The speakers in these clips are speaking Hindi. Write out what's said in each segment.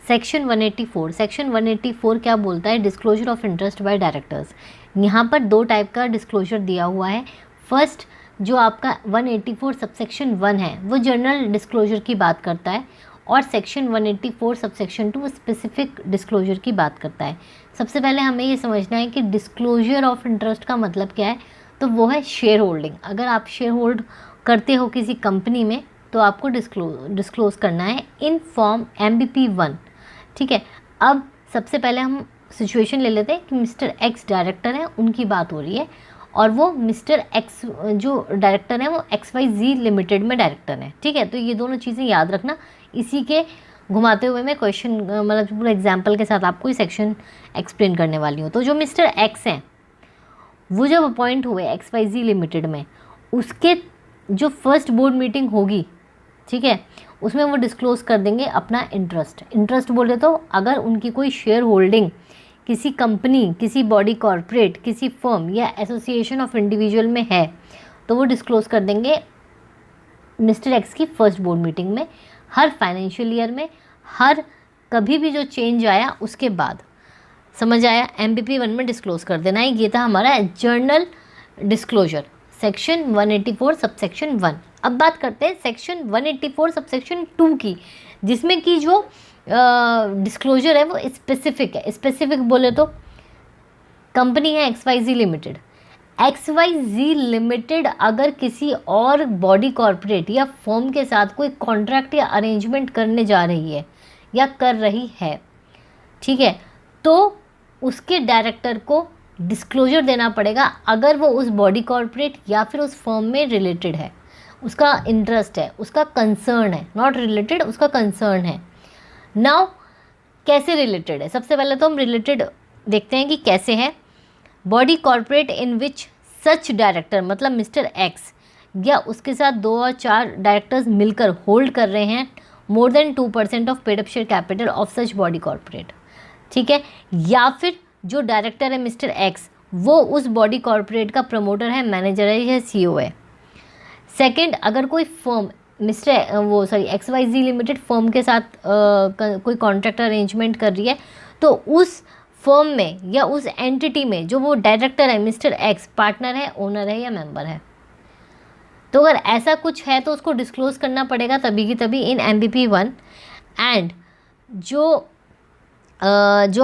सेक्शन 184 क्या बोलता है? Disclosure of interest by directors. यहाँ पर दो टाइप का डिस्क्लोजर दिया हुआ है। फर्स्ट जो आपका 184 सबसेक्शन 1 है वो जनरल डिस्क्लोजर की बात करता है, और सेक्शन 184 सबसेक्शन 2 स्पेसिफिक डिस्क्लोजर की बात करता है। सबसे पहले हमें ये समझना है कि डिस्क्लोजर ऑफ इंटरेस्ट का मतलब क्या है। तो वो है शेयर होल्डिंग। अगर आप शेयर होल्ड करते हो किसी कंपनी में तो आपको डिस्क्लोज करना है इन फॉर्म MBP1। ठीक है, अब सबसे पहले हम सिचुएशन ले लेते हैं कि मिस्टर एक्स डायरेक्टर हैं, उनकी बात हो रही है, और वो मिस्टर एक्स जो डायरेक्टर हैं वो XYZ लिमिटेड में डायरेक्टर हैं। ठीक है, तो ये दोनों चीज़ें याद रखना। इसी के घुमाते हुए मैं क्वेश्चन मतलब पूरा एग्जाम्पल के साथ आपको ये सेक्शन एक्सप्लेन करने वाली हूँ। तो जो मिस्टर एक्स हैं वो जब अपॉइंट हुए XYZ लिमिटेड में, उसके जो फर्स्ट बोर्ड मीटिंग होगी, ठीक है, उसमें वो डिस्क्लोज कर देंगे अपना इंटरेस्ट बोले तो अगर उनकी कोई शेयर होल्डिंग किसी कंपनी, किसी बॉडी कॉर्पोरेट, किसी फर्म या एसोसिएशन ऑफ इंडिविजुअल में है तो वो डिस्क्लोज कर देंगे मिस्टर एक्स की फर्स्ट बोर्ड मीटिंग में, हर फाइनेंशियल ईयर में, हर कभी भी जो चेंज आया उसके बाद। समझ आया? MBP1 में डिस्क्लोज कर देना है। ये था हमारा जर्नल डिस्क्लोजर, सेक्शन 184 सबसेक्शन 1। अब बात करते हैं सेक्शन 184 सबसेक्शन 2 की, जिसमें की जो डिस्क्लोजर है वो स्पेसिफिक है। स्पेसिफिक बोले तो कंपनी है XYZ लिमिटेड। XYZ लिमिटेड अगर किसी और बॉडी कॉर्पोरेट या फर्म के साथ कोई कॉन्ट्रैक्ट या अरेंजमेंट करने जा रही है या कर रही है, ठीक है, तो उसके डायरेक्टर को डिस्क्लोजर देना पड़ेगा अगर वो उस बॉडी कॉर्पोरेट या फिर उस फर्म में रिलेटेड है, उसका इंटरेस्ट है, उसका कंसर्न है, नॉट रिलेटेड, उसका कंसर्न है। नाउ कैसे रिलेटेड है? सबसे पहले तो हम रिलेटेड देखते हैं कि कैसे है। बॉडी कॉर्पोरेट इन विच सच डायरेक्टर, मतलब मिस्टर एक्स या उसके साथ 2 और 4 डायरेक्टर्स मिलकर होल्ड कर रहे हैं more than 2% of paid up share capital of such body corporate. ठीक है, या फिर जो डायरेक्टर है मिस्टर एक्स वो उस बॉडी कॉर्पोरेट का प्रमोटर है, मैनेजर है या CEO है। सेकंड, अगर कोई फर्म XYZ लिमिटेड फर्म के साथ कोई कॉन्ट्रैक्ट अरेंजमेंट कर रही है तो उस फर्म में या उस एंटिटी में जो वो डायरेक्टर है मिस्टर एक्स पार्टनर है, ओनर है या मेंबर है। तो अगर ऐसा कुछ है तो उसको डिस्क्लोज करना पड़ेगा तभी की तभी इन MBP1। एंड जो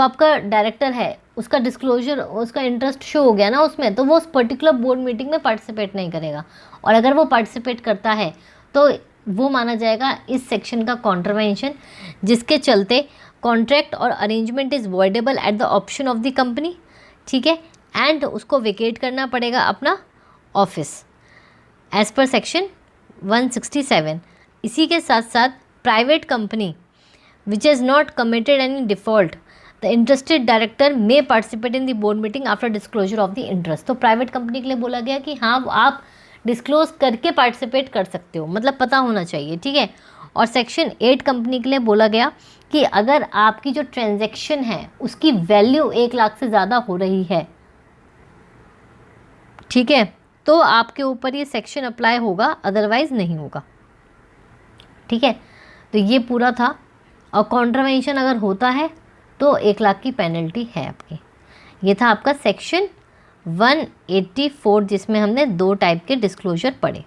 आपका डायरेक्टर है उसका डिस्क्लोजर, उसका इंटरेस्ट शो हो गया ना उसमें, तो वो उस पर्टिकुलर बोर्ड मीटिंग में पार्टिसिपेट नहीं करेगा, और अगर वो पार्टिसिपेट करता है तो वो माना जाएगा इस सेक्शन का कॉन्ट्रवेंशन, जिसके चलते कॉन्ट्रैक्ट और arrangement is voidable at the option of the company. ठीक है, एंड उसको वेकेट करना पड़ेगा अपना ऑफिस एज पर सेक्शन 167। इसी के साथ साथ private company which has not committed any default, the interested director may participate in the board meeting after disclosure of the interest। तो प्राइवेट कंपनी के लिए बोला गया कि हाँ आप डिस्क्लोज करके पार्टिसिपेट कर सकते हो, मतलब पता होना चाहिए। ठीक है, और सेक्शन 8 कंपनी के लिए बोला गया कि अगर आपकी जो ट्रांजैक्शन है उसकी वैल्यू 1 लाख से ज़्यादा हो रही है, ठीक है, तो आपके ऊपर ये सेक्शन अप्लाई होगा, अदरवाइज नहीं होगा। ठीक है, तो ये पूरा था। और कॉन्ट्रवेंशन अगर होता है तो 1 लाख की पेनल्टी है आपकी। ये था आपका सेक्शन 184 जिसमें हमने 2 टाइप के डिस्क्लोजर पढ़े।